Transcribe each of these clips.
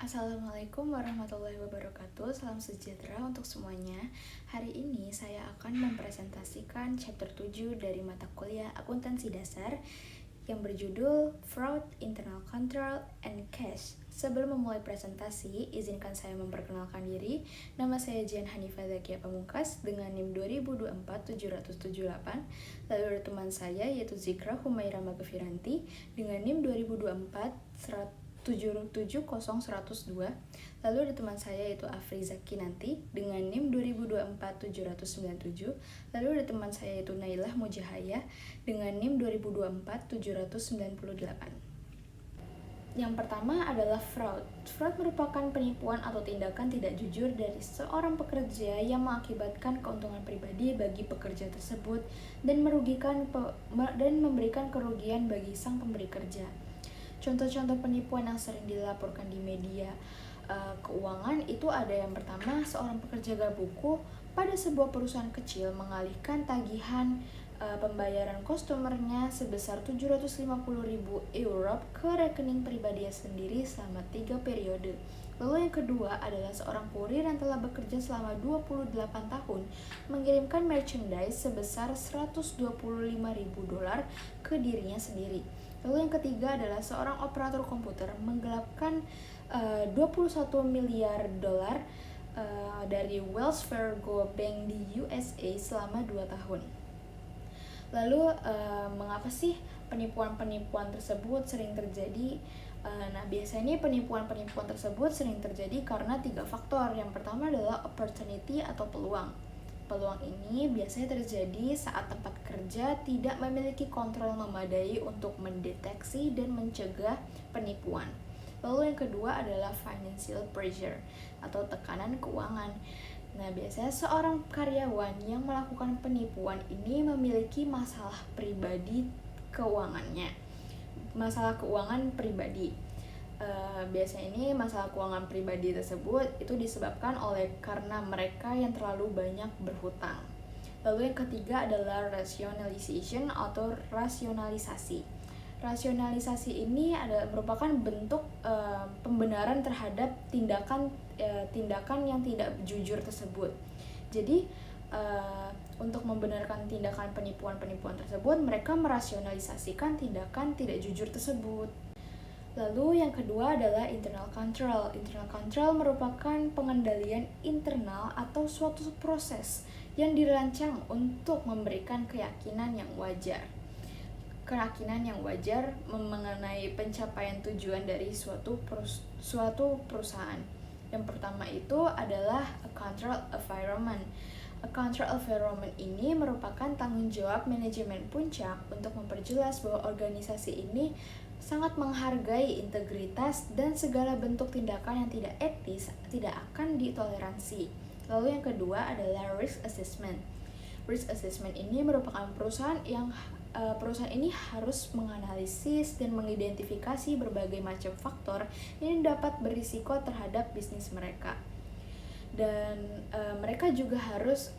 Assalamualaikum warahmatullahi wabarakatuh. Salam sejahtera untuk semuanya. Hari ini saya akan mempresentasikan chapter 7 dari mata kuliah Akuntansi Dasar yang berjudul Fraud, Internal Control, and Cash. Sebelum memulai presentasi, izinkan saya memperkenalkan diri. Nama saya Jian Hanifah Zakia Pamungkas dengan NIM 2024-778. Lalu ada teman saya yaitu Zikra Humaira Magafiranti dengan NIM 2024-770-102. Lalu ada teman saya yaitu Afriza Kinanti dengan NIM 2024-797. Lalu ada teman saya yaitu Nailah Mujahaya dengan NIM 2024-798. Yang pertama adalah fraud. Fraud merupakan penipuan atau tindakan tidak jujur dari seorang pekerja yang mengakibatkan keuntungan pribadi bagi pekerja tersebut dan memberikan kerugian bagi sang pemberi kerja. Contoh-contoh penipuan yang sering dilaporkan di media keuangan itu ada yang pertama, seorang pekerja gabuku pada sebuah perusahaan kecil mengalihkan tagihan pembayaran customernya sebesar 750.000 euro ke rekening pribadinya sendiri selama 3 periode. Lalu yang kedua adalah seorang kurir yang telah bekerja selama 28 tahun mengirimkan merchandise sebesar 125.000 dolar ke dirinya sendiri. Lalu yang ketiga adalah seorang operator komputer menggelapkan 21 miliar dolar dari Wells Fargo Bank di USA selama 2 tahun. Lalu mengapa sih penipuan-penipuan tersebut sering terjadi? Nah, biasanya penipuan-penipuan tersebut sering terjadi karena 3 faktor. Yang pertama adalah opportunity atau peluang. Peluang ini biasanya terjadi saat tempat kerja tidak memiliki kontrol memadai untuk mendeteksi dan mencegah penipuan. Lalu yang kedua adalah financial pressure atau tekanan keuangan. Nah, biasanya seorang karyawan yang melakukan penipuan ini memiliki masalah pribadi keuangannya. Masalah keuangan pribadi. Biasanya ini masalah keuangan pribadi tersebut itu disebabkan karena mereka yang terlalu banyak berhutang. Lalu yang ketiga adalah rationalization atau rasionalisasi. Rasionalisasi ini merupakan bentuk pembenaran terhadap tindakan yang tidak jujur tersebut. Jadi untuk membenarkan tindakan penipuan-penipuan tersebut, mereka merasionalisasikan tindakan tidak jujur tersebut. Lalu yang kedua adalah internal control. Internal control merupakan pengendalian internal atau suatu proses yang dirancang untuk memberikan keyakinan yang wajar mengenai pencapaian tujuan dari suatu perusahaan. Yang pertama itu adalah a control environment. A control environment ini merupakan tanggung jawab manajemen puncak untuk memperjelas bahwa organisasi ini sangat menghargai integritas dan segala bentuk tindakan yang tidak etis tidak akan ditoleransi. Lalu yang kedua adalah risk assessment. Risk assessment ini merupakan perusahaan ini harus menganalisis dan mengidentifikasi berbagai macam faktor yang dapat berisiko terhadap bisnis mereka. Dan mereka juga harus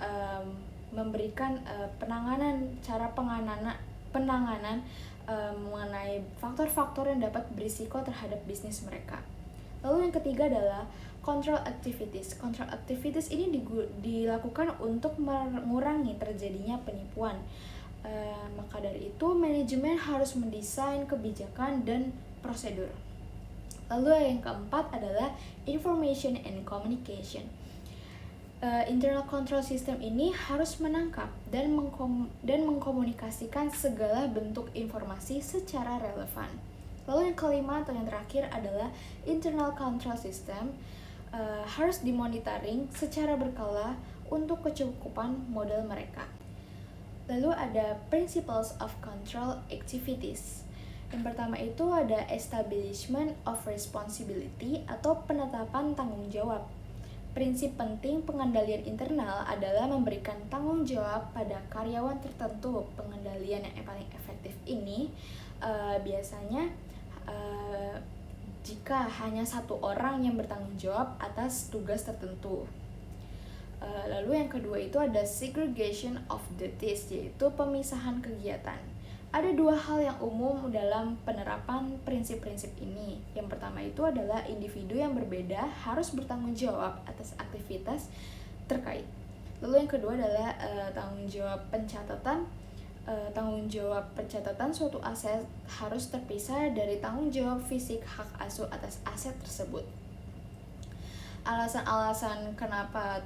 memberikan penanganan mengenai faktor-faktor yang dapat berisiko terhadap bisnis mereka. Lalu yang ketiga adalah control activities. Control activities ini dilakukan untuk mengurangi terjadinya penipuan. Maka dari itu, manajemen harus mendesain kebijakan dan prosedur. Lalu yang keempat adalah information and communication. Internal control system ini harus menangkap dan mengkomunikasikan segala bentuk informasi secara relevan. Lalu yang kelima atau yang terakhir adalah internal control system harus dimonitoring secara berkala untuk kecukupan modal mereka. Lalu ada principles of control activities. Yang pertama itu ada establishment of responsibility atau penetapan tanggung jawab. Prinsip penting pengendalian internal adalah memberikan tanggung jawab pada karyawan tertentu. Pengendalian yang paling efektif ini biasanya jika hanya satu orang yang bertanggung jawab atas tugas tertentu. Lalu yang kedua itu ada segregation of duties, yaitu pemisahan kegiatan. Ada dua hal yang umum dalam penerapan prinsip-prinsip ini. Yang pertama itu adalah individu yang berbeda harus bertanggung jawab atas aktivitas terkait. Lalu yang kedua adalah tanggung jawab pencatatan. Tanggung jawab pencatatan suatu aset harus terpisah dari tanggung jawab fisik hak asuh atas aset tersebut. Alasan-alasan kenapa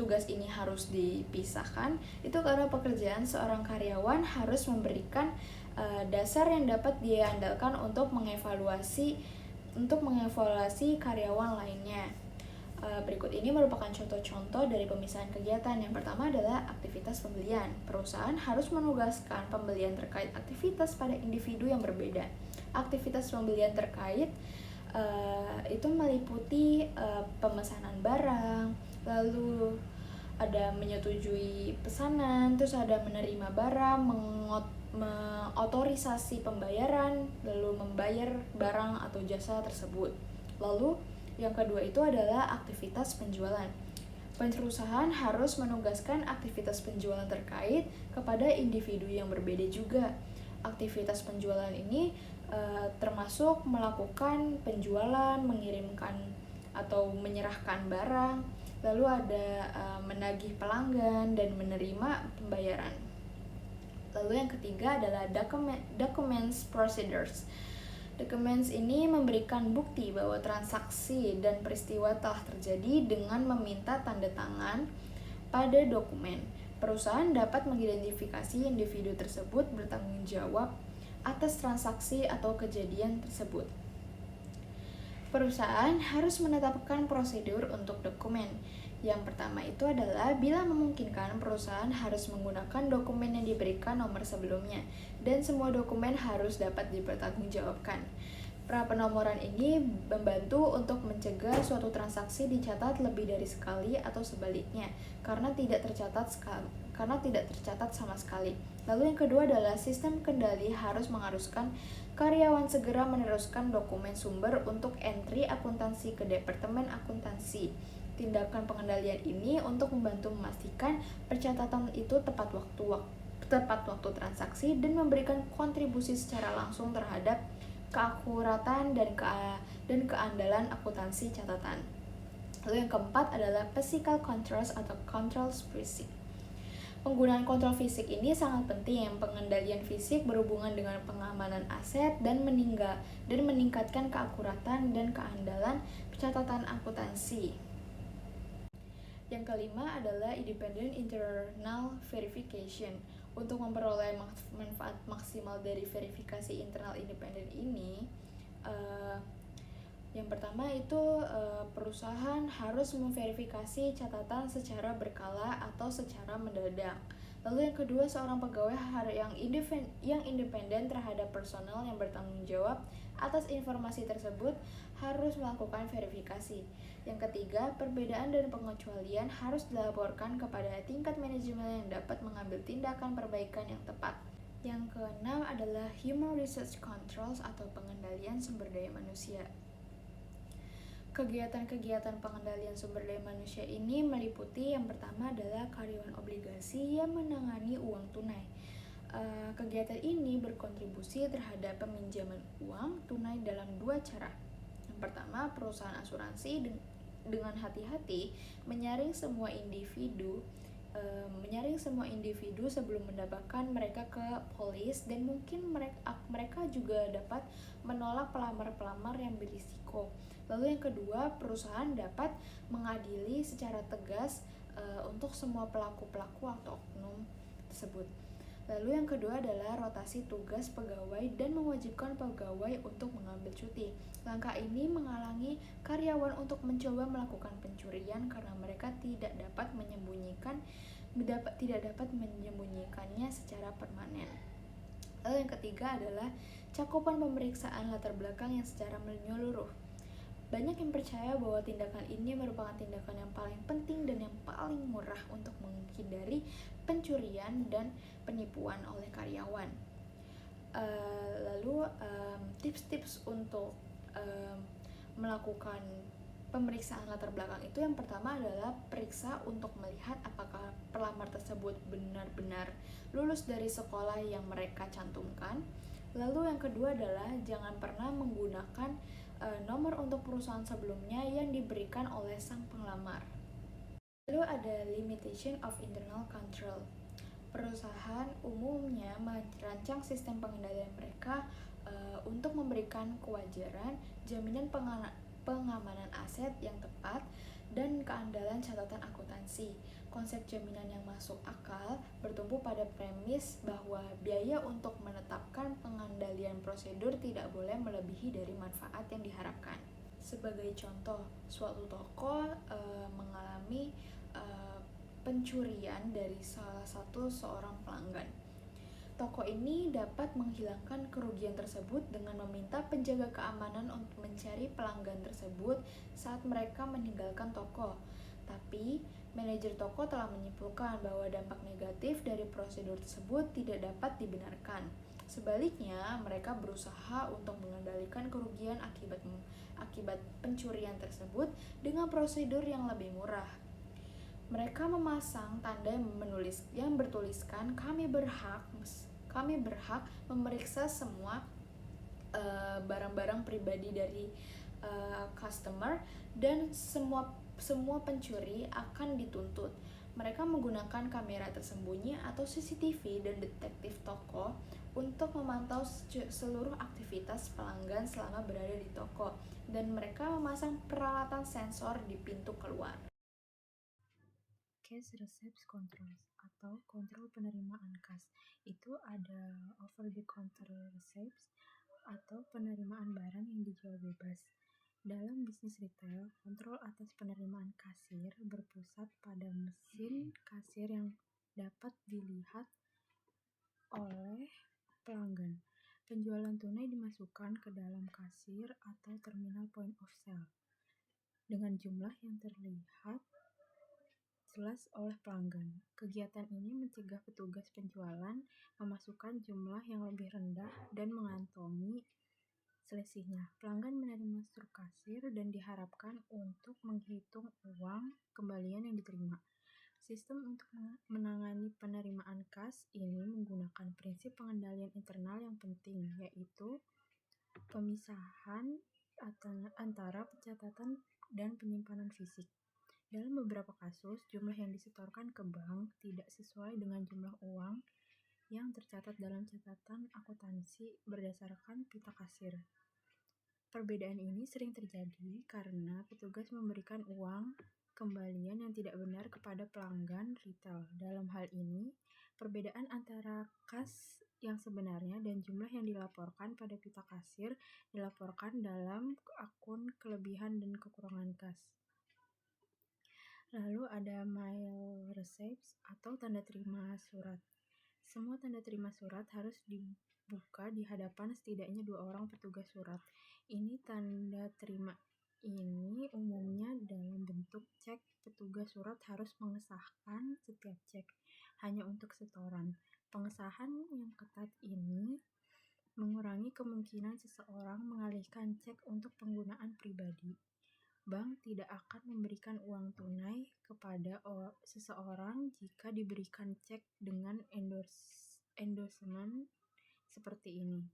tugas ini harus dipisahkan itu karena pekerjaan seorang karyawan harus memberikan dasar yang dapat dia andalkan untuk mengevaluasi karyawan lainnya. Berikut ini merupakan contoh-contoh dari pemisahan kegiatan. Yang pertama adalah aktivitas pembelian. Perusahaan harus menugaskan pembelian terkait aktivitas pada individu yang berbeda. Aktivitas pembelian terkait itu meliputi pemesanan barang, lalu ada menyetujui pesanan, terus ada menerima barang, mengotorisasi pembayaran, lalu membayar barang atau jasa tersebut. Lalu yang kedua itu adalah aktivitas penjualan. Perusahaan harus menugaskan aktivitas penjualan terkait kepada individu yang berbeda juga. Aktivitas penjualan ini termasuk melakukan penjualan, mengirimkan atau menyerahkan barang, lalu ada menagih pelanggan dan menerima pembayaran. Lalu yang ketiga adalah documents procedures. Documents ini memberikan bukti bahwa transaksi dan peristiwa telah terjadi dengan meminta tanda tangan pada dokumen. Perusahaan dapat mengidentifikasi individu tersebut bertanggung jawab atas transaksi atau kejadian tersebut. Perusahaan harus menetapkan prosedur untuk dokumen. Yang pertama itu adalah bila memungkinkan perusahaan harus menggunakan dokumen yang diberikan nomor sebelumnya dan semua dokumen harus dapat dipertanggungjawabkan. Pra-penomoran ini membantu untuk mencegah suatu transaksi dicatat lebih dari sekali atau sebaliknya karena tidak tercatat sama sekali. Lalu yang kedua adalah sistem kendali harus mengharuskan karyawan segera meneruskan dokumen sumber untuk entry akuntansi ke Departemen Akuntansi. Tindakan pengendalian ini untuk membantu memastikan percatatan itu tepat waktu transaksi dan memberikan kontribusi secara langsung terhadap keakuratan dan keandalan akuntansi catatan. Lalu yang keempat adalah physical controls atau controls fisik. Penggunaan kontrol fisik ini sangat penting. Pengendalian fisik berhubungan dengan pengamanan aset dan meningkatkan keakuratan dan keandalan pencatatan akuntansi. Yang kelima adalah independent internal verification. Untuk memperoleh manfaat maksimal dari verifikasi internal independen ini, yang pertama itu perusahaan harus memverifikasi catatan secara berkala atau secara mendadak. Lalu yang kedua, seorang pegawai yang independen terhadap personel yang bertanggung jawab atas informasi tersebut harus melakukan verifikasi. Yang ketiga, perbedaan dan pengecualian harus dilaporkan kepada tingkat manajemen yang dapat mengambil tindakan perbaikan yang tepat. Yang keenam adalah human resource controls atau pengendalian sumber daya manusia. Kegiatan-kegiatan pengendalian sumber daya manusia ini meliputi yang pertama adalah karyawan obligasi yang menangani uang tunai. Kegiatan ini berkontribusi terhadap peminjaman uang tunai dalam dua cara. Yang pertama, perusahaan asuransi dengan hati-hati menyaring semua individu sebelum mendapatkan mereka ke polis, dan mungkin mereka juga dapat menolak pelamar-pelamar yang berisiko. Lalu yang kedua, perusahaan dapat mengadili secara tegas untuk semua pelaku-pelaku atau oknum tersebut. Lalu yang kedua adalah rotasi tugas pegawai dan mewajibkan pegawai untuk mengambil cuti. Langkah ini menghalangi karyawan untuk mencoba melakukan pencurian karena mereka tidak dapat menyembunyikannya secara permanen. Lalu yang ketiga adalah cakupan pemeriksaan latar belakang yang secara menyeluruh. Banyak yang percaya bahwa tindakan ini merupakan tindakan yang paling penting dan yang paling murah untuk menghindari pencurian dan penipuan oleh karyawan. Lalu tips-tips untuk melakukan Pemeriksaan latar belakang itu yang pertama adalah periksa untuk melihat apakah pelamar tersebut benar-benar lulus dari sekolah yang mereka cantumkan. Lalu yang kedua adalah jangan pernah menggunakan nomor untuk perusahaan sebelumnya yang diberikan oleh sang pelamar. Lalu ada limitation of internal control. Perusahaan umumnya merancang sistem pengendalian mereka untuk memberikan kewajaran, jaminan pengamanan aset yang tepat, dan keandalan catatan akuntansi. Konsep jaminan yang masuk akal bertumbuh pada premis bahwa biaya untuk menetapkan pengandalian prosedur tidak boleh melebihi dari manfaat yang diharapkan. Sebagai contoh, suatu toko mengalami pencurian dari salah satu seorang pelanggan. Toko ini dapat menghilangkan kerugian tersebut dengan meminta penjaga keamanan untuk mencari pelanggan tersebut saat mereka meninggalkan toko. Tapi, manajer toko telah menyimpulkan bahwa dampak negatif dari prosedur tersebut tidak dapat dibenarkan. Sebaliknya, mereka berusaha untuk mengendalikan kerugian akibat pencurian tersebut dengan prosedur yang lebih murah. Mereka memasang tanda yang bertuliskan kami berhak memeriksa semua barang-barang pribadi dari customer dan semua pencuri akan dituntut. Mereka menggunakan kamera tersembunyi atau CCTV dan detektif toko untuk memantau seluruh aktivitas pelanggan selama berada di toko, dan mereka memasang peralatan sensor di pintu keluar. Cash Receipts Controls atau kontrol penerimaan kas. Itu ada over the counter receipts atau penerimaan barang yang dijual bebas. Dalam bisnis retail, kontrol atas penerimaan kasir berpusat pada mesin kasir yang dapat dilihat oleh pelanggan. Penjualan tunai dimasukkan ke dalam kasir atau terminal point of sale dengan jumlah yang terlihat jelas oleh pelanggan. Kegiatan ini mencegah petugas penjualan memasukkan jumlah yang lebih rendah dan mengantongi selisihnya. Pelanggan menerima struk kasir dan diharapkan untuk menghitung uang kembalian yang diterima. Sistem untuk menangani penerimaan kas ini menggunakan prinsip pengendalian internal yang penting, yaitu pemisahan antara pencatatan dan penyimpanan fisik. Dalam beberapa kasus, jumlah yang disetorkan ke bank tidak sesuai dengan jumlah uang yang tercatat dalam catatan akuntansi berdasarkan pita kasir. Perbedaan ini sering terjadi karena petugas memberikan uang kembalian yang tidak benar kepada pelanggan retail. Dalam hal ini, perbedaan antara kas yang sebenarnya dan jumlah yang dilaporkan pada pita kasir dilaporkan dalam akun kelebihan dan kekurangan kas. Lalu ada mail receipts atau tanda terima surat. Semua tanda terima surat harus dibuka di hadapan setidaknya 2 orang petugas surat. Ini tanda terima ini umumnya dalam bentuk cek. Petugas surat harus mengesahkan setiap cek hanya untuk setoran. Pengesahan yang ketat ini mengurangi kemungkinan seseorang mengalihkan cek untuk penggunaan pribadi. Bank tidak akan memberikan uang tunai kepada seseorang jika diberikan cek dengan endorsement seperti ini.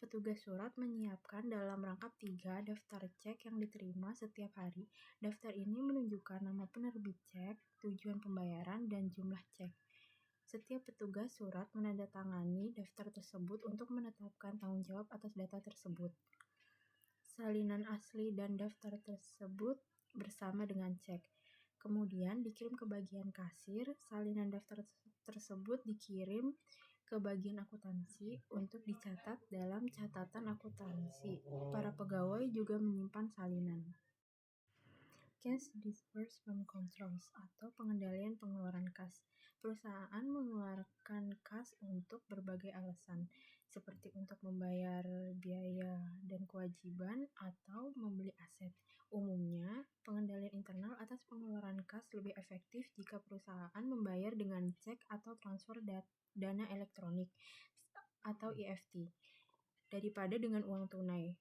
Petugas surat menyiapkan dalam rangkap 3 daftar cek yang diterima setiap hari. Daftar ini menunjukkan nama penerbit cek, tujuan pembayaran, dan jumlah cek. Setiap petugas surat menandatangani daftar tersebut untuk menetapkan tanggung jawab atas data tersebut. Salinan asli dan daftar tersebut bersama dengan cek. Kemudian dikirim ke bagian kasir. Salinan daftar tersebut dikirim ke bagian akuntansi untuk dicatat dalam catatan akuntansi. Para pegawai juga menyimpan salinan. Cash Disbursement Controls atau pengendalian pengeluaran kas. Perusahaan mengeluarkan kas untuk berbagai alasan, seperti untuk membayar biaya dan kewajiban atau membeli aset. Umumnya, pengendalian internal atas pengeluaran kas lebih efektif jika perusahaan membayar dengan cek atau transfer dana elektronik atau EFT daripada dengan uang tunai.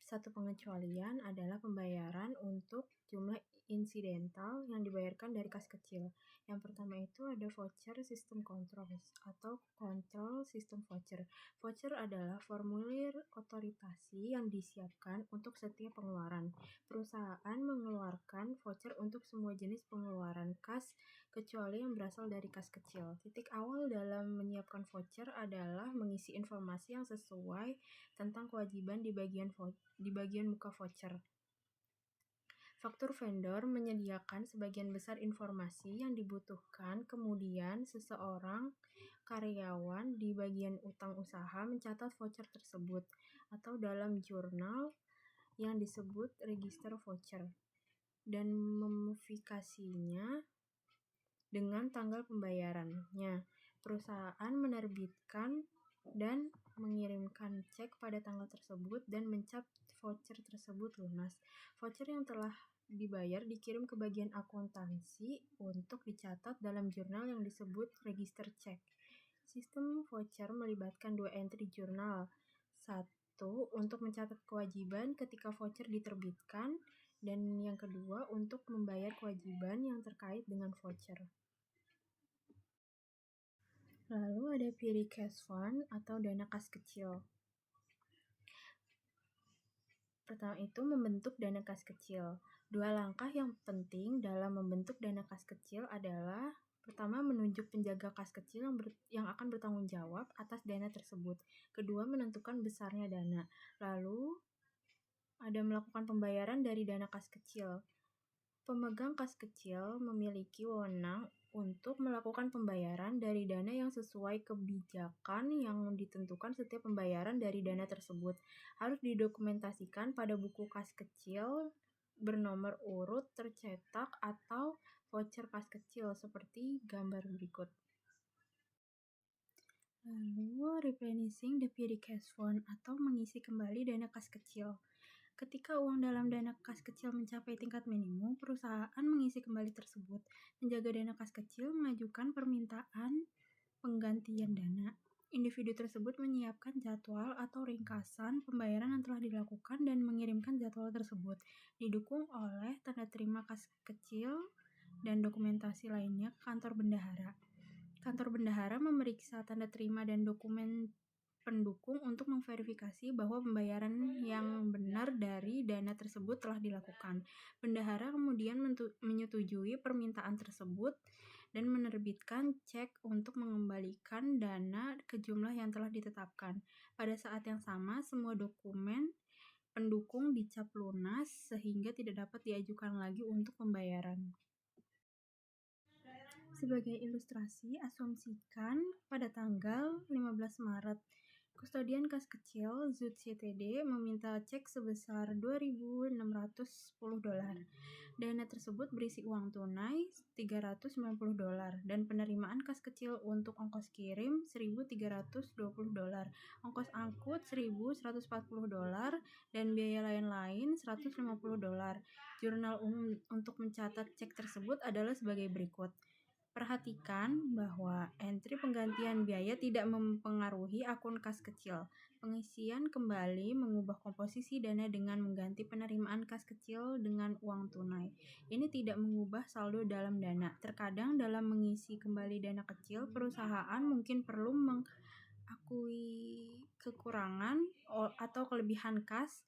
Satu pengecualian adalah pembayaran untuk untuk jumlah insidental yang dibayarkan dari kas kecil. Yang pertama itu ada voucher sistem controls atau control sistem voucher. Voucher adalah formulir otoritasi yang disiapkan untuk setiap pengeluaran. Perusahaan mengeluarkan voucher untuk semua jenis pengeluaran kas kecuali yang berasal dari kas kecil. Titik awal dalam menyiapkan voucher adalah mengisi informasi yang sesuai tentang kewajiban di bagian muka voucher. Faktur vendor menyediakan sebagian besar informasi yang dibutuhkan, kemudian seseorang karyawan di bagian utang usaha mencatat voucher tersebut atau dalam jurnal yang disebut register voucher dan memodifikasinya dengan tanggal pembayarannya. Perusahaan menerbitkan dan mengirimkan cek pada tanggal tersebut dan mencap voucher tersebut lunas. Voucher yang telah dibayar dikirim ke bagian akuntansi untuk dicatat dalam jurnal yang disebut register cek. Sistem voucher melibatkan dua entry jurnal. Satu untuk mencatat kewajiban ketika voucher diterbitkan dan yang kedua untuk membayar kewajiban yang terkait dengan voucher. Lalu ada petty cash fund atau dana kas kecil. Pertama itu membentuk dana kas kecil. Dua langkah yang penting dalam membentuk dana kas kecil adalah pertama, menunjuk penjaga kas kecil yang akan bertanggung jawab atas dana tersebut. Kedua, menentukan besarnya dana. Lalu ada melakukan pembayaran dari dana kas kecil. Pemegang kas kecil memiliki wewenang untuk melakukan pembayaran dari dana yang sesuai kebijakan yang ditentukan. Setiap pembayaran dari dana tersebut harus didokumentasikan pada buku kas kecil bernomor urut tercetak atau voucher kas kecil seperti gambar berikut. Lalu replenishing the petty cash fund atau mengisi kembali dana kas kecil. Ketika uang dalam dana kas kecil mencapai tingkat minimum, perusahaan mengisi kembali tersebut. Penjaga dana kas kecil mengajukan permintaan penggantian dana. Individu tersebut menyiapkan jadwal atau ringkasan pembayaran yang telah dilakukan dan mengirimkan jadwal tersebut, didukung oleh tanda terima kas kecil dan dokumentasi lainnya ke kantor bendahara. Kantor bendahara memeriksa tanda terima dan dokumen pendukung untuk memverifikasi bahwa pembayaran yang benar dari dana tersebut telah dilakukan. Bendahara kemudian menyetujui permintaan tersebut dan menerbitkan cek untuk mengembalikan dana ke jumlah yang telah ditetapkan. Pada saat yang sama, semua dokumen pendukung dicap lunas sehingga tidak dapat diajukan lagi untuk pembayaran. Sebagai ilustrasi, asumsikan pada tanggal 15 Maret, kustodian kas kecil Zut CTD meminta cek sebesar $2.610. Dana tersebut berisi uang tunai $390 dan penerimaan kas kecil untuk ongkos kirim $1.320, ongkos angkut $1.140 dan biaya lain-lain $150. Jurnal umum untuk mencatat cek tersebut adalah sebagai berikut. Perhatikan bahwa entry penggantian biaya tidak mempengaruhi akun kas kecil. Pengisian kembali mengubah komposisi dana dengan mengganti penerimaan kas kecil dengan uang tunai. Ini tidak mengubah saldo dalam dana. Terkadang dalam mengisi kembali dana kecil, perusahaan mungkin perlu mengakui kekurangan atau kelebihan kas.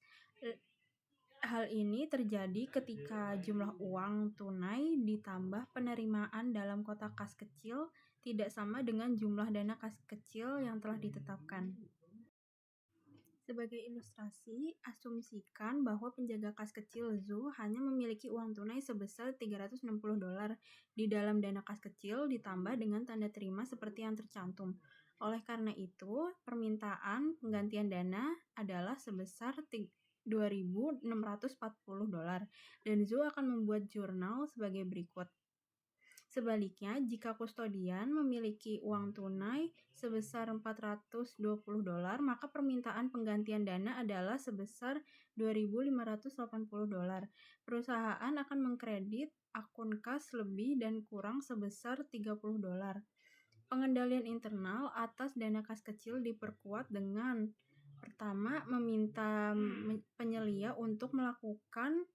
Hal ini terjadi ketika jumlah uang tunai ditambah penerimaan dalam kotak kas kecil tidak sama dengan jumlah dana kas kecil yang telah ditetapkan. Sebagai ilustrasi, asumsikan bahwa penjaga kas kecil Zoo hanya memiliki uang tunai sebesar $360 di dalam dana kas kecil ditambah dengan tanda terima seperti yang tercantum. Oleh karena itu, permintaan penggantian dana adalah sebesar $2.640 dan Zoo akan membuat jurnal sebagai berikut. Sebaliknya, jika kustodian memiliki uang tunai sebesar $420, maka permintaan penggantian dana adalah sebesar $2.580. Perusahaan akan mengkredit akun kas lebih dan kurang sebesar $30. Pengendalian internal atas dana kas kecil diperkuat dengan pertama, meminta penyelia untuk melakukan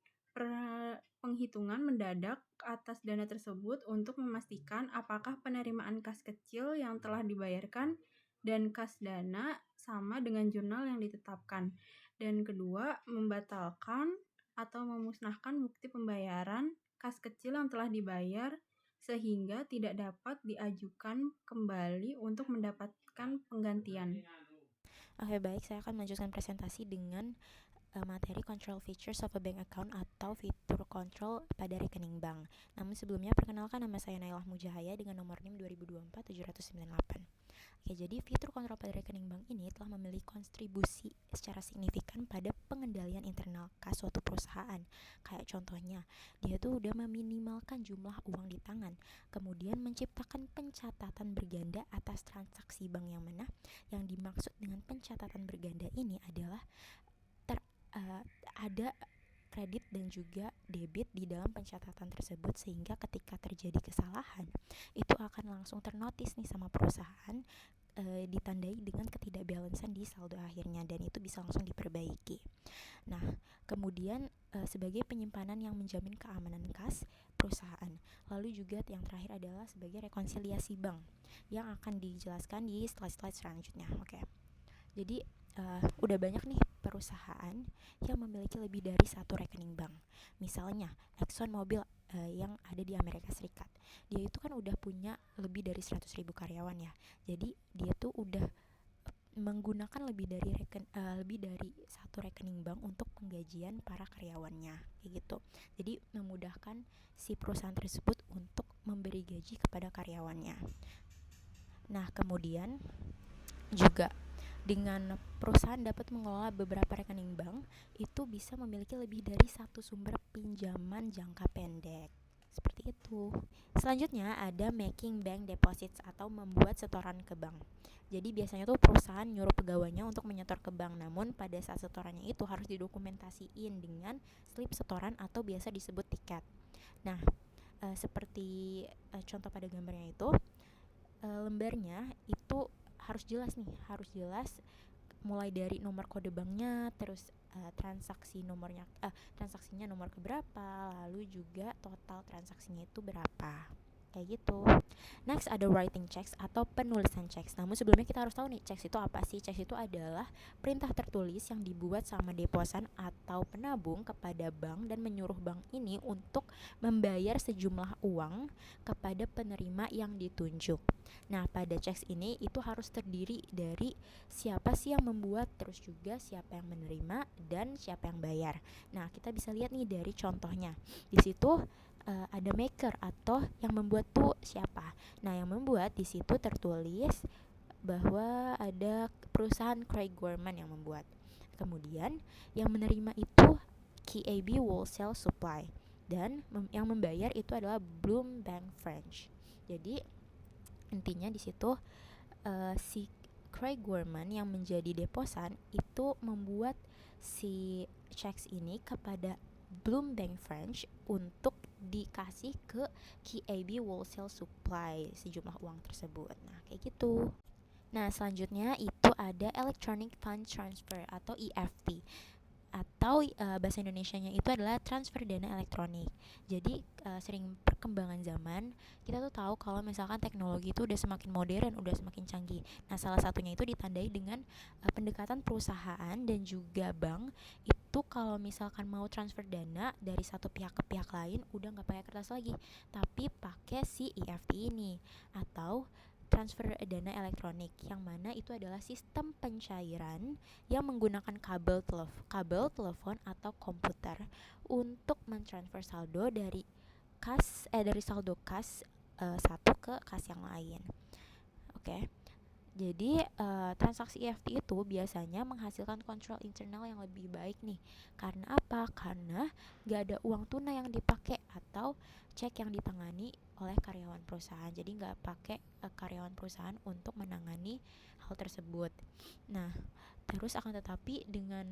penghitungan mendadak atas dana tersebut untuk memastikan apakah penerimaan kas kecil yang telah dibayarkan dan kas dana sama dengan jurnal yang ditetapkan. Dan kedua, membatalkan atau memusnahkan bukti pembayaran kas kecil yang telah dibayar sehingga tidak dapat diajukan kembali untuk mendapatkan penggantian. Oke, baik, saya akan melanjutkan presentasi dengan materi control features of a bank account atau fitur kontrol pada rekening bank. Namun sebelumnya, perkenalkan, nama saya Nailah Mujahaya dengan nomor NIM 2024-798. Oke, jadi fitur kontrol pada rekening bank ini telah memiliki kontribusi secara signifikan pada pengendalian internal kas suatu perusahaan. Kayak contohnya, dia tuh udah meminimalkan jumlah uang di tangan, kemudian menciptakan pencatatan berganda atas transaksi bank yang mana yang dimaksud dengan pencatatan berganda ini adalah ada kredit dan juga debit di dalam pencatatan tersebut, sehingga ketika terjadi kesalahan itu akan langsung ternotis nih sama perusahaan, ditandai dengan ketidakbalansan di saldo akhirnya, dan itu bisa langsung diperbaiki. Nah, kemudian sebagai penyimpanan yang menjamin keamanan kas perusahaan. Lalu juga yang terakhir adalah sebagai rekonsiliasi bank yang akan dijelaskan di slide-slide selanjutnya. Oke. Jadi udah banyak nih perusahaan yang memiliki lebih dari satu rekening bank. Misalnya Exxon Mobil yang ada di Amerika Serikat. Dia itu kan udah punya lebih dari 100.000 karyawan ya. Jadi dia tuh udah menggunakan lebih dari satu rekening bank untuk penggajian para karyawannya, kayak gitu. Jadi memudahkan si perusahaan tersebut untuk memberi gaji kepada karyawannya. Nah, kemudian juga dengan perusahaan dapat mengelola beberapa rekening bank, itu bisa memiliki lebih dari satu sumber pinjaman jangka pendek. Seperti itu. Selanjutnya ada making bank deposits atau membuat setoran ke bank. Jadi biasanya tuh perusahaan nyuruh pegawainya untuk menyetor ke bank, namun pada saat setorannya itu harus didokumentasiin dengan slip setoran atau biasa disebut tiket. Nah, seperti contoh pada gambarnya itu, lembarnya itu harus jelas mulai dari nomor kode banknya, terus transaksinya nomor keberapa, lalu juga total transaksinya itu berapa, kayak gitu. Next ada writing checks atau penulisan checks. Namun sebelumnya kita harus tahu nih, checks itu apa sih? Checks itu adalah perintah tertulis yang dibuat sama deposan atau penabung kepada bank dan menyuruh bank ini untuk membayar sejumlah uang kepada penerima yang ditunjuk. Nah, pada checks ini itu harus terdiri dari siapa sih yang membuat, terus juga siapa yang menerima dan siapa yang bayar. Nah, kita bisa lihat nih dari contohnya. Di situ ada maker atau yang membuat tuh siapa. Nah, yang membuat di situ tertulis bahwa ada perusahaan Craig Gorman yang membuat. Kemudian yang menerima itu KAB Wholesale Supply dan yang membayar itu adalah Bloom Bank French. Jadi intinya di situ si Craig Gorman yang menjadi deposan itu membuat si checks ini kepada Bloom Bank French untuk dikasih ke KAB Wholesale Supply sejumlah uang tersebut. Nah, kayak gitu. Nah, selanjutnya itu ada Electronic Fund Transfer atau EFT, atau bahasa Indonesianya itu adalah transfer dana elektronik. Jadi sering perkembangan zaman kita tuh tahu kalau misalkan teknologi itu udah semakin modern, udah semakin canggih. Nah, salah satunya itu ditandai dengan pendekatan perusahaan dan juga bank itu kalau misalkan mau transfer dana dari satu pihak ke pihak lain udah nggak pakai kertas lagi, tapi pakai si EFT ini atau transfer dana elektronik, yang mana itu adalah sistem pencairan yang menggunakan kabel telepon atau komputer untuk mentransfer saldo dari saldo kas satu ke kas yang lain. Oke. Jadi transaksi EFT itu biasanya menghasilkan kontrol internal yang lebih baik nih. Karena apa? Karena gak ada uang tunai yang dipakai atau cek yang ditangani oleh karyawan perusahaan. Jadi gak pakai karyawan perusahaan untuk menangani hal tersebut. Nah, terus akan tetapi dengan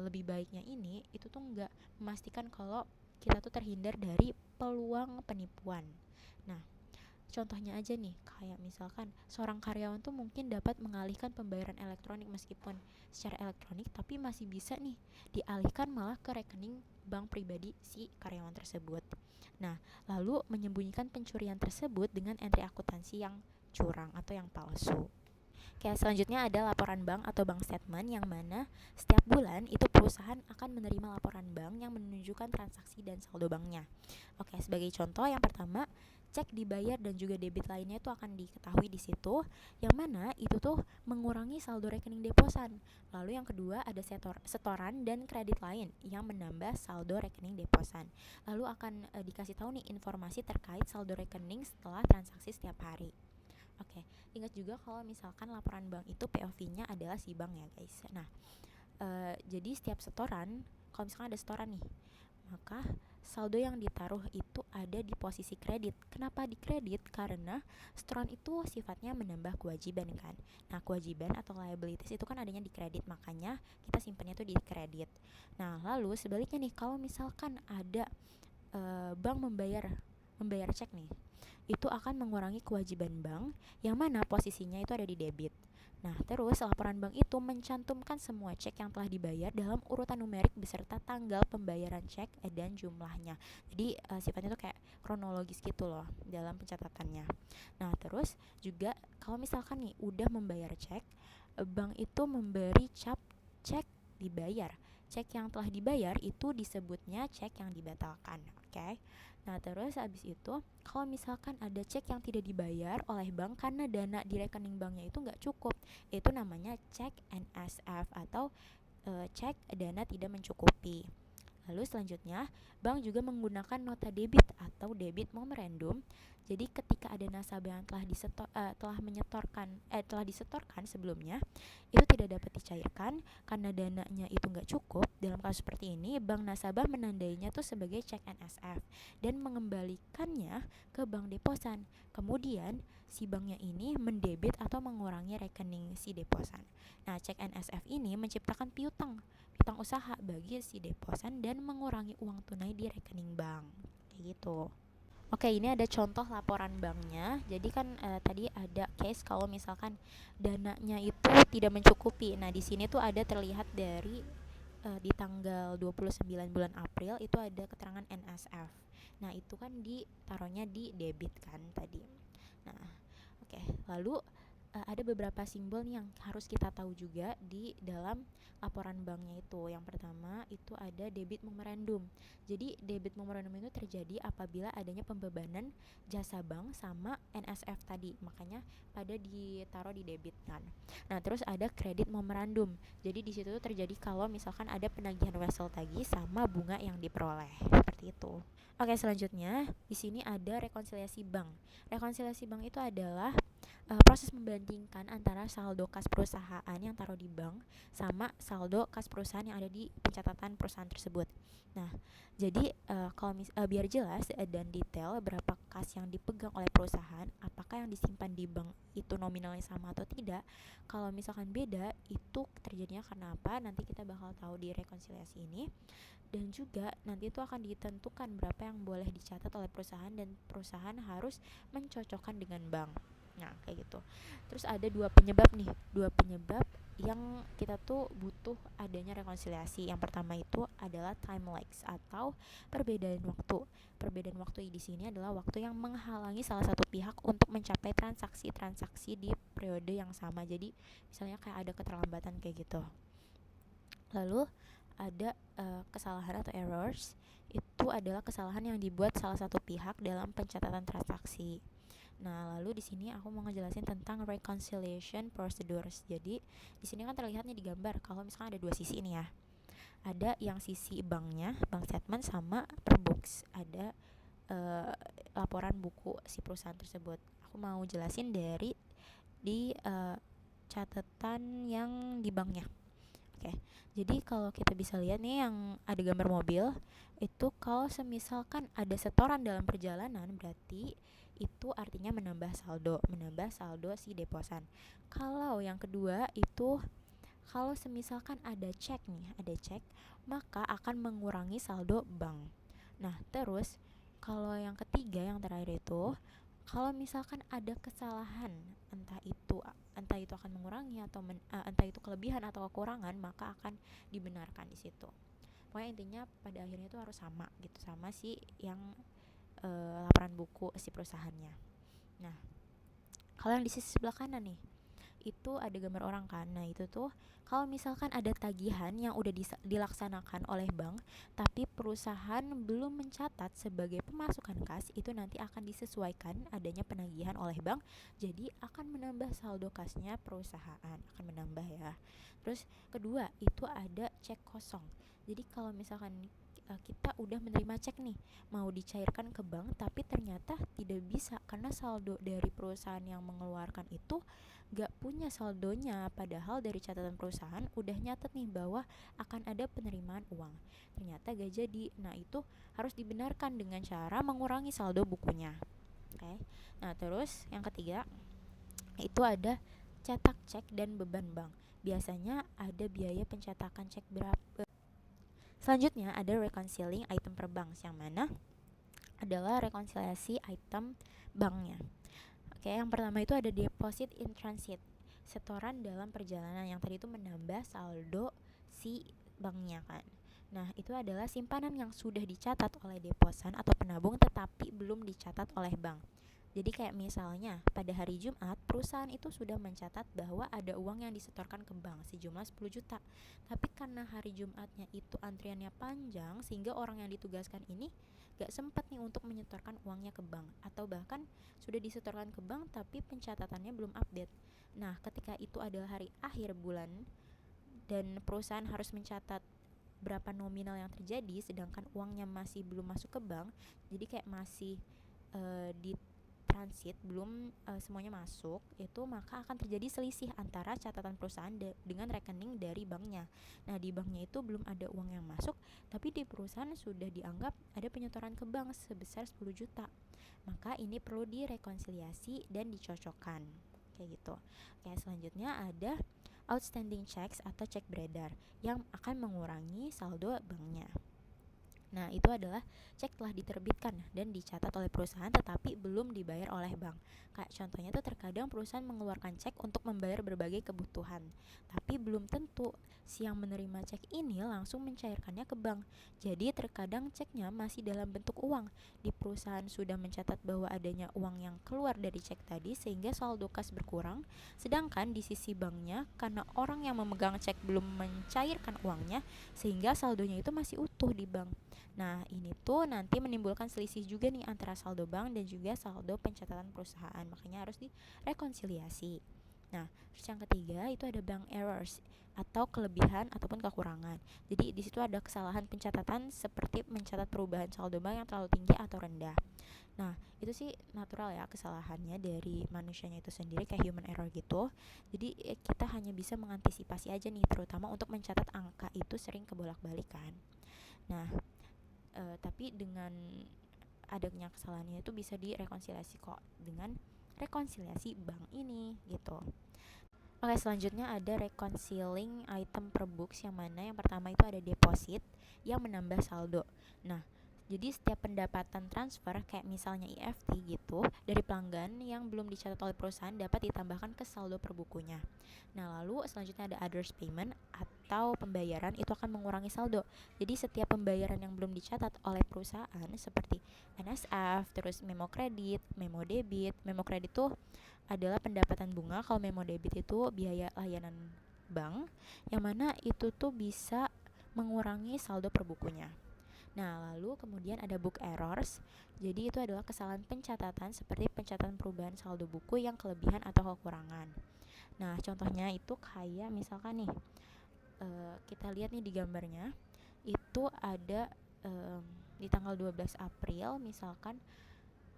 lebih baiknya ini, itu tuh gak memastikan kalau kita tuh terhindar dari peluang penipuan. Nah, Contohnya aja nih, kayak misalkan seorang karyawan tuh mungkin dapat mengalihkan pembayaran elektronik meskipun secara elektronik, tapi masih bisa nih dialihkan malah ke rekening bank pribadi si karyawan tersebut. Nah, lalu menyembunyikan pencurian tersebut dengan entry akuntansi yang curang atau yang palsu. Kayak selanjutnya ada laporan bank atau bank statement, yang mana setiap bulan itu perusahaan akan menerima laporan bank yang menunjukkan transaksi dan saldo banknya. Oke, sebagai contoh yang pertama, cek dibayar dan juga debit lainnya itu akan diketahui di situ, yang mana itu tuh mengurangi saldo rekening deposan. Lalu yang kedua ada setoran dan kredit lain yang menambah saldo rekening deposan. Lalu akan dikasih tahu nih informasi terkait saldo rekening setelah transaksi setiap hari. Oke, ingat juga kalau misalkan laporan bank itu POV-nya adalah si bank ya guys. Nah, jadi setiap setoran, kalau misalkan ada setoran nih, maka saldo yang ditaruh itu ada di posisi kredit. Kenapa di kredit? Karena setoran itu sifatnya menambah kewajiban kan. Nah, kewajiban atau liabilities itu kan adanya di kredit, makanya kita simpannya tuh di kredit. Nah, lalu sebaliknya nih, kalau misalkan ada bank membayar cek nih, itu akan mengurangi kewajiban bank yang mana posisinya itu ada di debit. Nah, terus laporan bank itu mencantumkan semua cek yang telah dibayar dalam urutan numerik beserta tanggal pembayaran cek dan jumlahnya. Jadi sifatnya tuh kayak kronologis gitu loh dalam pencatatannya. Nah, terus juga kalau misalkan nih udah membayar cek, bank itu memberi cap cek dibayar. Cek yang telah dibayar itu disebutnya cek yang dibatalkan. Oke. Nah, terus habis itu kalau misalkan ada cek yang tidak dibayar oleh bank karena dana di rekening banknya itu nggak cukup, itu namanya cek NSF atau cek dana tidak mencukupi. Lalu selanjutnya, bank juga menggunakan nota debit atau debit memorandum. Jadi ketika ada nasabah yang telah disetorkan sebelumnya, itu tidak dapat dicairkan karena dananya itu nggak cukup. Dalam kasus seperti ini, bank nasabah menandainya tuh sebagai cek NSF dan mengembalikannya ke bank deposan. Kemudian si banknya ini mendebit atau mengurangi rekening si deposan. Nah, cek NSF ini menciptakan piutang usaha bagi si deposan dan mengurangi uang tunai di rekening bank. Kayak gitu. Oke, ini ada contoh laporan banknya. Jadi kan tadi ada case kalau misalkan dananya itu tidak mencukupi. Nah, di sini tuh ada terlihat dari di tanggal 29 bulan April itu ada keterangan NSF. Nah, itu kan ditaruhnya di debit kan tadi. Nah, oke. Lalu ada beberapa simbol nih yang harus kita tahu juga di dalam laporan banknya itu. Yang pertama itu ada debit memorandum. Jadi debit memorandum itu terjadi apabila adanya pembebanan jasa bank sama NSF tadi, makanya pada ditaruh di debit kan. Nah, terus ada kredit memorandum. Jadi di situ tuh terjadi kalau misalkan ada penagihan wesel tagih sama bunga yang diperoleh. Seperti itu. Oke, selanjutnya di sini ada rekonsiliasi bank. Rekonsiliasi bank itu adalah proses membandingkan antara saldo kas perusahaan yang taruh di bank sama saldo kas perusahaan yang ada di pencatatan perusahaan tersebut. Nah, jadi kalau biar jelas dan detail berapa kas yang dipegang oleh perusahaan, apakah yang disimpan di bank itu nominalnya sama atau tidak. Kalau misalkan beda, itu terjadinya karena apa? Nanti kita bakal tahu di rekonsiliasi ini. Dan juga nanti itu akan ditentukan berapa yang boleh dicatat oleh perusahaan dan perusahaan harus mencocokkan dengan bank. Nah, kayak gitu. Terus ada dua penyebab yang kita tuh butuh adanya rekonsiliasi. Yang pertama itu adalah time lags atau perbedaan waktu. Perbedaan waktu di sini adalah waktu yang menghalangi salah satu pihak untuk mencapai transaksi di periode yang sama. Jadi misalnya kayak ada keterlambatan kayak gitu. Lalu ada kesalahan atau errors. Itu adalah kesalahan yang dibuat salah satu pihak dalam pencatatan transaksi. Nah, lalu di sini aku mau ngejelasin tentang reconciliation procedures. Jadi, di sini kan terlihatnya di gambar kalau misalkan ada dua sisi ini ya. Ada yang sisi banknya, bank statement sama per books. Ada laporan buku si perusahaan tersebut. Aku mau jelasin dari di catatan yang di banknya. Oke. Jadi kalau kita bisa lihat nih yang ada gambar mobil, itu kalau semisalkan ada setoran dalam perjalanan berarti itu artinya menambah saldo si deposan. Kalau yang kedua itu kalau semisalkan ada cek, maka akan mengurangi saldo bank. Nah, terus kalau yang ketiga yang terakhir itu Kalau misalkan ada kesalahan, entah itu akan mengurangi atau entah itu kelebihan atau kekurangan, maka akan dibenarkan di situ. Pokoknya intinya pada akhirnya itu harus sama gitu, sama si yang laporan buku si perusahaannya. Nah, kalau yang di sisi sebelah kanan nih, itu ada gambar orang kan. Nah, itu tuh kalau misalkan ada tagihan yang udah dilaksanakan oleh bank tapi perusahaan belum mencatat sebagai pemasukan kas, itu nanti akan disesuaikan adanya penagihan oleh bank, jadi akan menambah saldo kasnya perusahaan, akan menambah ya. Terus kedua, itu ada cek kosong. Jadi kalau misalkan kita udah menerima cek nih, mau dicairkan ke bank tapi ternyata tidak bisa karena saldo dari perusahaan yang mengeluarkan itu gak punya saldonya, padahal dari catatan perusahaan udah nyatet nih bahwa akan ada penerimaan uang, ternyata gak jadi. Nah, itu harus dibenarkan dengan cara mengurangi saldo bukunya. Oke. Nah, terus yang ketiga itu ada cetak cek dan beban bank. Biasanya ada biaya pencetakan cek berapa. Selanjutnya ada reconciling item per bank, yang mana adalah rekonsiliasi item banknya. Oke, yang pertama itu ada deposit in transit, setoran dalam perjalanan, yang tadi itu menambah saldo si banknya kan. Nah, itu adalah simpanan yang sudah dicatat oleh deposan atau penabung tetapi belum dicatat oleh bank. Jadi kayak misalnya pada hari Jumat perusahaan itu sudah mencatat bahwa ada uang yang disetorkan ke bank sejumlah 10 juta. Tapi karena hari Jumatnya itu antriannya panjang sehingga orang yang ditugaskan ini gak sempat nih untuk menyetorkan uangnya ke bank, atau bahkan sudah disetorkan ke bank tapi pencatatannya belum update. Nah, ketika itu adalah hari akhir bulan dan perusahaan harus mencatat berapa nominal yang terjadi sedangkan uangnya masih belum masuk ke bank, jadi kayak masih di transit, belum semuanya masuk, itu maka akan terjadi selisih antara catatan perusahaan dengan rekening dari banknya. Nah, di banknya itu belum ada uang yang masuk, tapi di perusahaan sudah dianggap ada penyetoran ke bank sebesar 10 juta. Maka ini perlu direkonsiliasi dan dicocokkan. Kayak gitu. Oke, selanjutnya ada outstanding checks atau cek beredar yang akan mengurangi saldo banknya. Nah, itu adalah cek telah diterbitkan dan dicatat oleh perusahaan tetapi belum dibayar oleh bank. Kayak contohnya tuh terkadang perusahaan mengeluarkan cek untuk membayar berbagai kebutuhan, tapi belum tentu si yang menerima cek ini langsung mencairkannya ke bank. Jadi terkadang ceknya masih dalam bentuk uang. Di perusahaan sudah mencatat bahwa adanya uang yang keluar dari cek tadi sehingga saldo kas berkurang, sedangkan di sisi banknya karena orang yang memegang cek belum mencairkan uangnya sehingga saldonya itu masih utuh di bank. Nah, ini tuh nanti menimbulkan selisih juga nih antara saldo bank dan juga saldo pencatatan perusahaan. Makanya harus direkonsiliasi. Nah, terus yang ketiga itu ada bank errors atau kelebihan ataupun kekurangan. Jadi di situ ada kesalahan pencatatan seperti mencatat perubahan saldo bank yang terlalu tinggi atau rendah. Nah, itu sih natural ya kesalahannya dari manusianya itu sendiri, kayak human error gitu. Jadi kita hanya bisa mengantisipasi aja nih, terutama untuk mencatat angka itu sering kebolak-balik kan. Nah, tapi dengan adanya kesalahannya itu bisa direkonsiliasi kok dengan rekonsiliasi bank ini gitu. Oke, selanjutnya ada reconciling item per books, yang mana yang pertama itu ada deposit yang menambah saldo. Nah, jadi setiap pendapatan transfer kayak misalnya EFT gitu dari pelanggan yang belum dicatat oleh perusahaan dapat ditambahkan ke saldo per bukunya. Nah, lalu selanjutnya ada others payment atau pembayaran, itu akan mengurangi saldo. Jadi setiap pembayaran yang belum dicatat oleh perusahaan seperti NSF, terus memo kredit, memo debit. Memo kredit tuh adalah pendapatan bunga, kalau memo debit itu biaya layanan bank, yang mana itu tuh bisa mengurangi saldo per bukunya. Nah, lalu kemudian ada book errors. Jadi itu adalah kesalahan pencatatan seperti pencatatan perubahan saldo buku yang kelebihan atau kekurangan. Nah, contohnya itu kayak misalkan nih, kita lihat nih di gambarnya, itu ada di tanggal 12 April misalkan,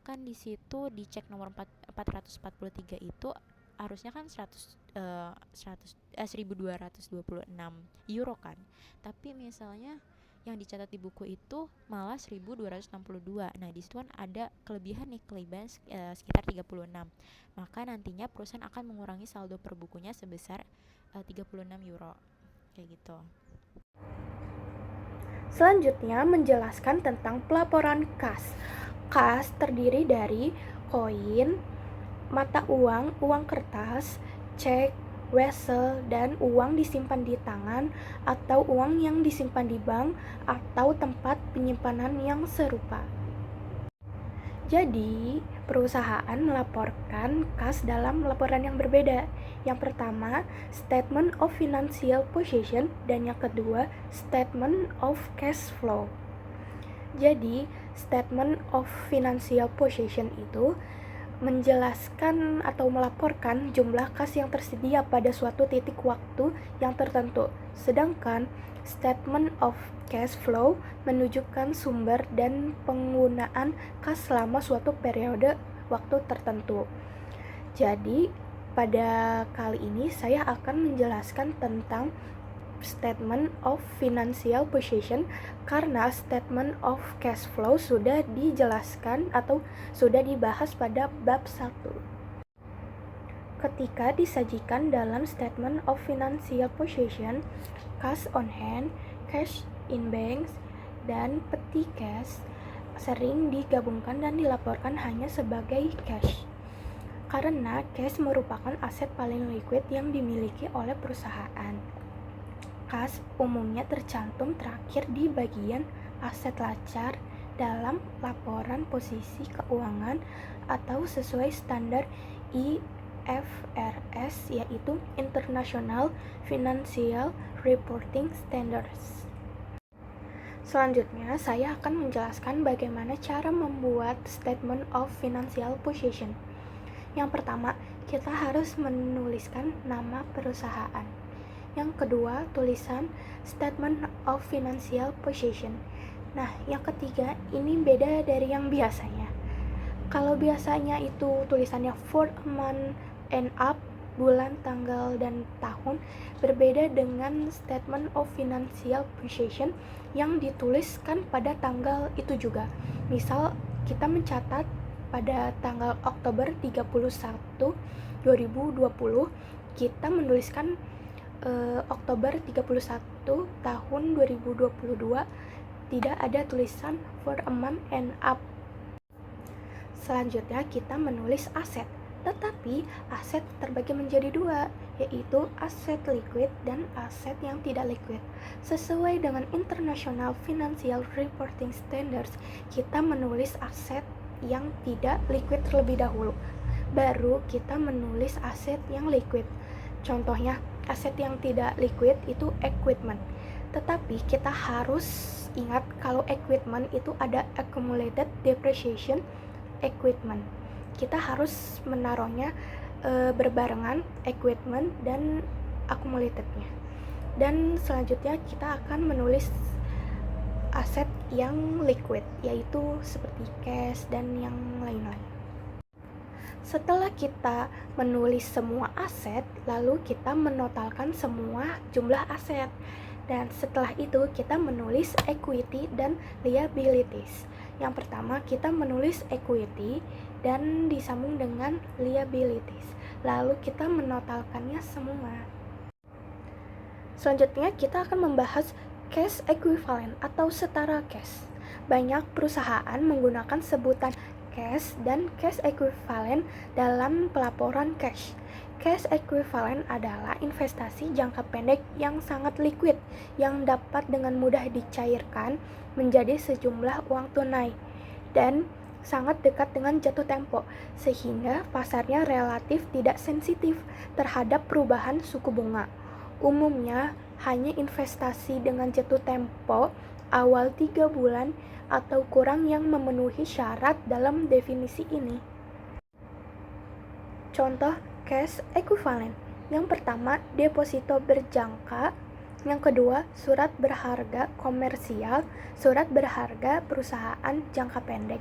kan di situ di cek nomor 443 itu harusnya kan 1.226 euro kan. Tapi misalnya yang dicatat di buku itu malah 1.262. Nah, di situ kan ada kelebihan sekitar 36. Maka nantinya perusahaan akan mengurangi saldo per bukunya sebesar 36 euro. Kayak gitu. Selanjutnya menjelaskan tentang pelaporan kas. Kas terdiri dari koin, mata uang, uang kertas, cek, wesel, dan uang disimpan di tangan atau uang yang disimpan di bank atau tempat penyimpanan yang serupa. Jadi, perusahaan melaporkan kas dalam laporan yang berbeda. Yang pertama, Statement of Financial Position, dan yang kedua, Statement of Cash Flow. Jadi, Statement of Financial Position itu menjelaskan atau melaporkan jumlah kas yang tersedia pada suatu titik waktu yang tertentu. Sedangkan Statement of Cash Flow menunjukkan sumber dan penggunaan kas selama suatu periode waktu tertentu. Jadi, pada kali ini saya akan menjelaskan tentang Statement of Financial Position karena Statement of Cash Flow sudah dijelaskan atau sudah dibahas pada bab 1. Ketika disajikan dalam Statement of Financial Position, cash on hand, cash in banks, dan petty cash sering digabungkan dan dilaporkan hanya sebagai cash. Karena cash merupakan aset paling liquid yang dimiliki oleh perusahaan. Cash umumnya tercantum terakhir di bagian aset lacar dalam laporan posisi keuangan atau sesuai standar IFRS, yaitu International Financial Reporting Standards. Selanjutnya, saya akan menjelaskan bagaimana cara membuat Statement of Financial Position. Yang pertama, kita harus menuliskan nama perusahaan. Yang kedua, tulisan Statement of Financial Position. Nah, yang ketiga, ini beda dari yang biasanya. Kalau biasanya itu tulisannya for a month and up, bulan, tanggal, dan tahun, berbeda dengan Statement of Financial Position yang dituliskan pada tanggal itu juga. Misal, kita mencatat pada tanggal Oktober 31, 2020, kita menuliskan Oktober 31 tahun 2022, tidak ada tulisan for a month and up. Selanjutnya kita menulis aset, tetapi aset terbagi menjadi dua, yaitu aset liquid dan aset yang tidak liquid. Sesuai dengan International Financial Reporting Standards, kita menulis aset yang tidak liquid terlebih dahulu, baru kita menulis aset yang liquid. Contohnya, aset yang tidak liquid itu equipment. Tetapi kita harus ingat kalau equipment itu ada accumulated depreciation equipment. Kita harus menaruhnya berbarengan equipment dan accumulatednya. Dan selanjutnya kita akan menulis aset yang liquid, yaitu seperti cash dan yang lain-lain. Setelah kita menulis semua aset, lalu kita menotalkan semua jumlah aset. Dan setelah itu kita menulis equity dan liabilities. Yang pertama kita menulis equity dan disambung dengan liabilities. Lalu kita menotalkannya semua. Selanjutnya kita akan membahas cash equivalent atau setara cash. Banyak perusahaan menggunakan sebutan cash dan cash equivalent dalam pelaporan cash. Cash equivalent adalah investasi jangka pendek yang sangat liquid yang dapat dengan mudah dicairkan menjadi sejumlah uang tunai dan sangat dekat dengan jatuh tempo, sehingga pasarnya relatif tidak sensitif terhadap perubahan suku bunga. Umumnya hanya investasi dengan jatuh tempo awal 3 bulan atau kurang yang memenuhi syarat dalam definisi ini. Contoh cash equivalent. Yang pertama, deposito berjangka. Yang kedua, surat berharga komersial, surat berharga perusahaan jangka pendek.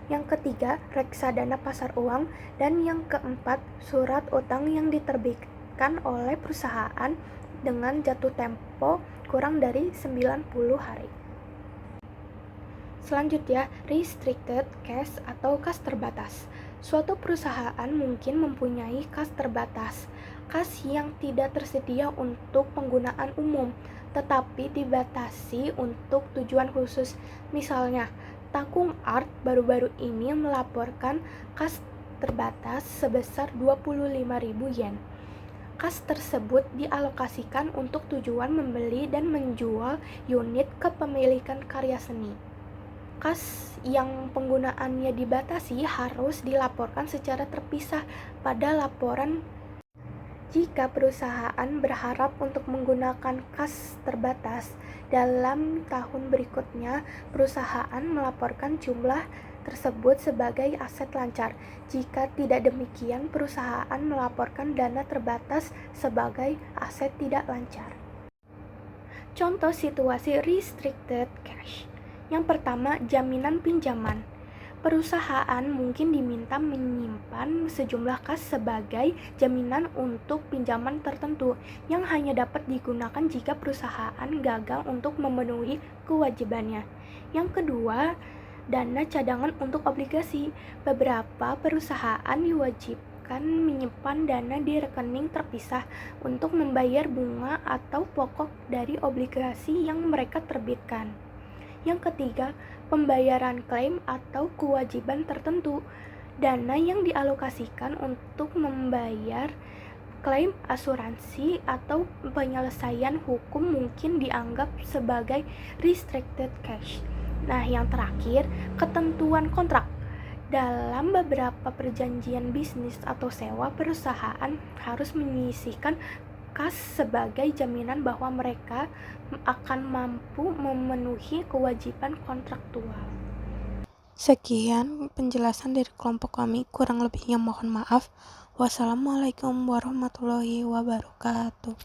Yang ketiga, reksadana pasar uang. Dan yang keempat, surat utang yang diterbitkan oleh perusahaan dengan jatuh tempo kurang dari 90 hari. Selanjutnya, restricted cash atau kas terbatas. Suatu perusahaan mungkin mempunyai kas terbatas, kas yang tidak tersedia untuk penggunaan umum, tetapi dibatasi untuk tujuan khusus. Misalnya, Takung Art baru-baru ini melaporkan kas terbatas sebesar 25.000 yen. Kas tersebut dialokasikan untuk tujuan membeli dan menjual unit kepemilikan karya seni. Kas yang penggunaannya dibatasi harus dilaporkan secara terpisah pada laporan. Jika perusahaan berharap untuk menggunakan kas terbatas, dalam tahun berikutnya perusahaan melaporkan jumlah tersebut sebagai aset lancar. Jika tidak demikian, perusahaan melaporkan dana terbatas sebagai aset tidak lancar. Contoh situasi restricted cash. Yang pertama, jaminan pinjaman. Perusahaan mungkin diminta menyimpan sejumlah kas sebagai jaminan untuk pinjaman tertentu yang hanya dapat digunakan jika perusahaan gagal untuk memenuhi kewajibannya. Yang kedua, dana cadangan untuk obligasi. Beberapa perusahaan diwajibkan menyimpan dana di rekening terpisah untuk membayar bunga atau pokok dari obligasi yang mereka terbitkan. Yang ketiga, pembayaran klaim atau kewajiban tertentu. Dana yang dialokasikan untuk membayar klaim asuransi atau penyelesaian hukum mungkin dianggap sebagai restricted cash. Nah, yang terakhir, ketentuan kontrak. Dalam beberapa perjanjian bisnis atau sewa, perusahaan harus menyisihkan kas sebagai jaminan bahwa mereka akan mampu memenuhi kewajiban kontraktual. Sekian penjelasan dari kelompok kami, kurang lebihnya mohon maaf. Wassalamualaikum warahmatullahi wabarakatuh.